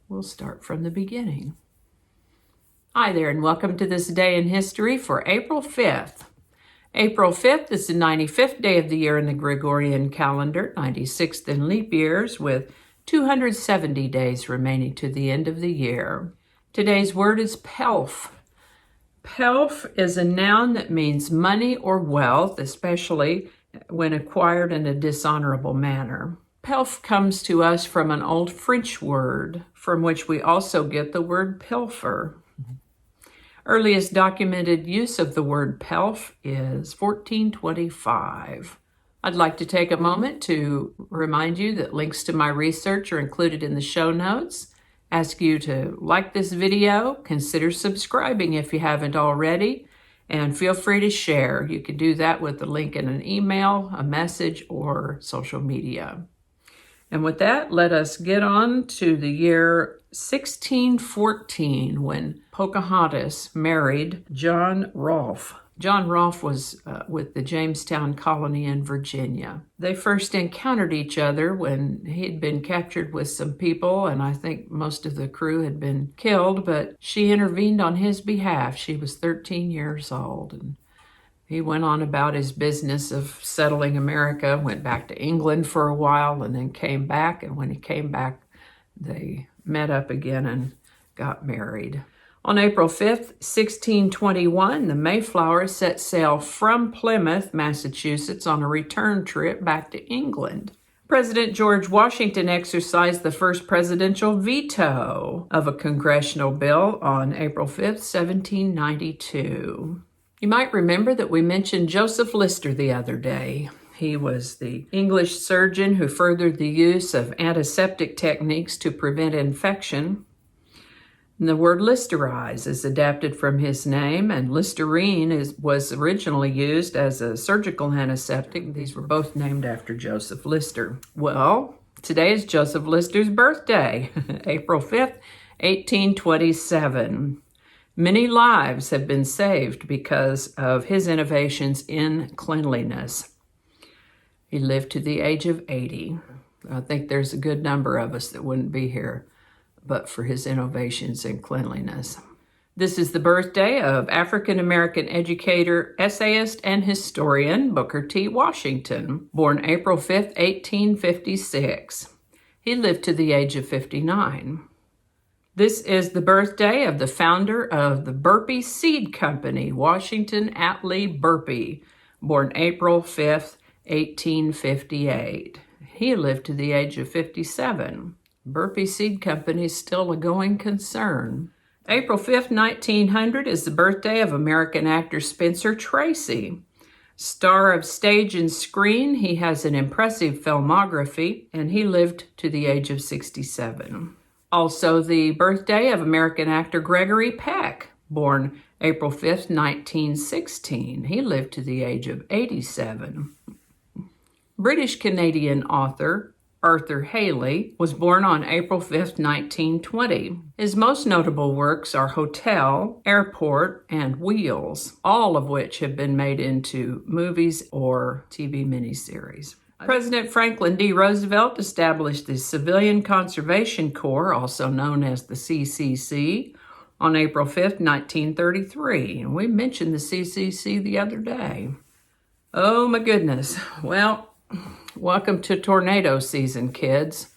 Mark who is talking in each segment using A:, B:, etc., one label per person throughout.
A: We'll start from the beginning. Hi there, and welcome to This Day in History for April 5th. April 5th is the 95th day of the year in the Gregorian calendar, 96th in leap years, with 270 days remaining to the end of the year. Today's word is pelf. Pelf is a noun that means money or wealth, especially when acquired in a dishonorable manner. Pelf comes to us from an old French word, from which we also get the word pilfer. Earliest documented use of the word pelf is 1425. I'd like to take a moment to remind you that links to my research are included in the show notes. Ask you to like this video, consider subscribing if you haven't already, and feel free to share. You can do that with the link in an email, a message, or social media. And with that, let us get on to the year 1614 when Pocahontas married John Rolle. John Rolle was with the Jamestown colony in Virginia. They first encountered each other when he'd been captured with some people, and I think most of the crew had been killed, but she intervened on his behalf. She was 13 years old, and he went on about his business of settling America, went back to England for a while, and then came back. And when he came back, they met up again and got married. On April 5th, 1621, the Mayflower set sail from Plymouth, Massachusetts, on a return trip back to England. President George Washington exercised the first presidential veto of a congressional bill on April 5th, 1792. You might remember that we mentioned Joseph Lister the other day. He was the English surgeon who furthered the use of antiseptic techniques to prevent infection. And the word Listerize is adapted from his name, and Listerine was originally used as a surgical antiseptic. These were both named after Joseph Lister. Well, today is Joseph Lister's birthday, April 5th, 1827. Many lives have been saved because of his innovations in cleanliness. He lived to the age of 80. I think there's a good number of us that wouldn't be here but for his innovations in cleanliness. This is the birthday of African-American educator, essayist, and historian Booker T. Washington, born April 5th, 1856. He lived to the age of 59. This is the birthday of the founder of the Burpee Seed Company, Washington Atlee Burpee, born April 5th, 1858. He lived to the age of 57. Burpee Seed Company is still a going concern. April 5th, 1900 is the birthday of American actor Spencer Tracy. Star of stage and screen, he has an impressive filmography, and he lived to the age of 67. Also the birthday of American actor Gregory Peck, born April 5th, 1916. He lived to the age of 87. British-Canadian author Arthur Hailey was born on April 5th, 1920. His most notable works are Hotel, Airport, and Wheels, all of which have been made into movies or TV miniseries. President Franklin D. Roosevelt established the Civilian Conservation Corps, also known as the CCC, on April 5th, 1933. And we mentioned the CCC the other day. Oh my goodness. Well, welcome to tornado season, kids.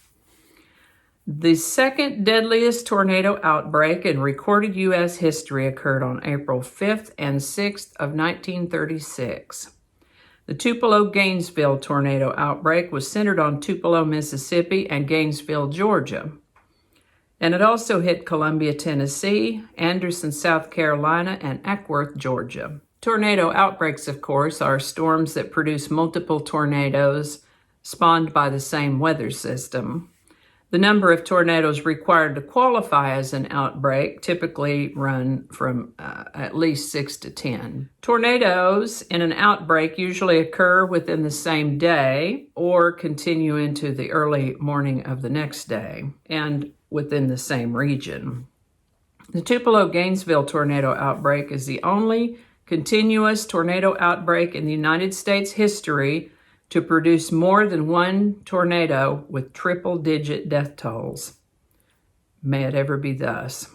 A: The second deadliest tornado outbreak in recorded U.S. history occurred on April 5th and 6th of 1936. The Tupelo-Gainesville tornado outbreak was centered on Tupelo, Mississippi, and Gainesville, Georgia. And it also hit Columbia, Tennessee, Anderson, South Carolina, and Ackworth, Georgia. Tornado outbreaks, of course, are storms that produce multiple tornadoes spawned by the same weather system. The number of tornadoes required to qualify as an outbreak typically run from at least 6 to 10. Tornadoes in an outbreak usually occur within the same day or continue into the early morning of the next day and within the same region. The Tupelo-Gainesville tornado outbreak is the only continuous tornado outbreak in the United States history to produce more than one tornado with triple-digit death tolls. May it ever be thus.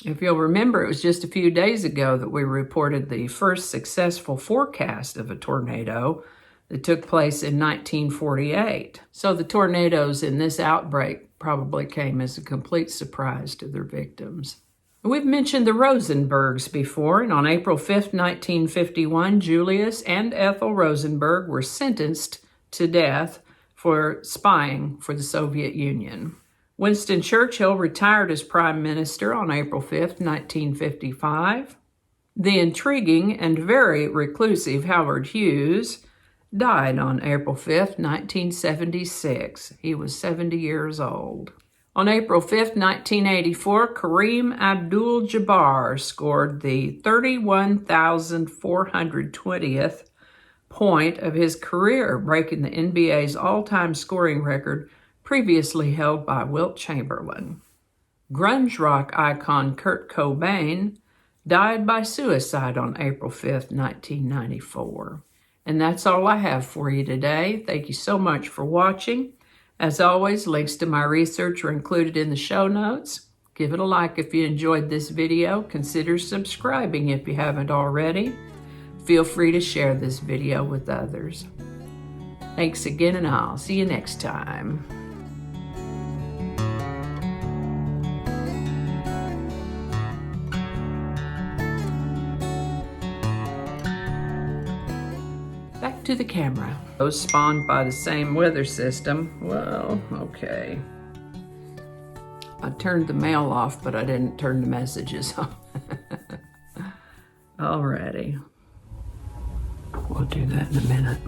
A: If you'll remember, it was just a few days ago that we reported the first successful forecast of a tornado that took place in 1948. So the tornadoes in this outbreak probably came as a complete surprise to their victims. We've mentioned the Rosenbergs before, and on April 5th, 1951, Julius and Ethel Rosenberg were sentenced to death for spying for the Soviet Union. Winston Churchill retired as Prime Minister on April 5th, 1955. The intriguing and very reclusive Howard Hughes died on April 5th, 1976. He was 70 years old. On April 5th, 1984, Kareem Abdul-Jabbar scored the 31,420th point of his career, breaking the NBA's all-time scoring record previously held by Wilt Chamberlain. Grunge rock icon Kurt Cobain died by suicide on April 5th, 1994. And that's all I have for you today. Thank you so much for watching. As always, links to my research are included in the show notes. Give it a like if you enjoyed this video. Consider subscribing if you haven't already. Feel free to share this video with others. Thanks again, and I'll see you next time. Back to the camera. Those spawned by the same weather system. Well, okay. I turned the mail off, but I didn't turn the messages on. Alrighty. We'll do that in a minute.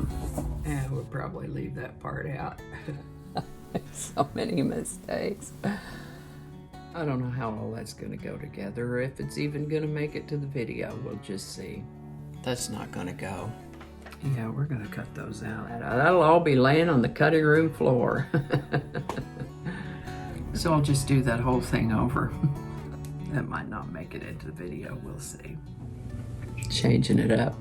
A: And we'll probably leave that part out. So many mistakes. I don't know how all that's going to go together, or if it's even going to make it to the video. We'll just see. That's not going to go. Yeah, we're going to cut those out. That'll all be laying on the cutting room floor. So I'll just do that whole thing over. That might not make it into the video. We'll see. Changing it up.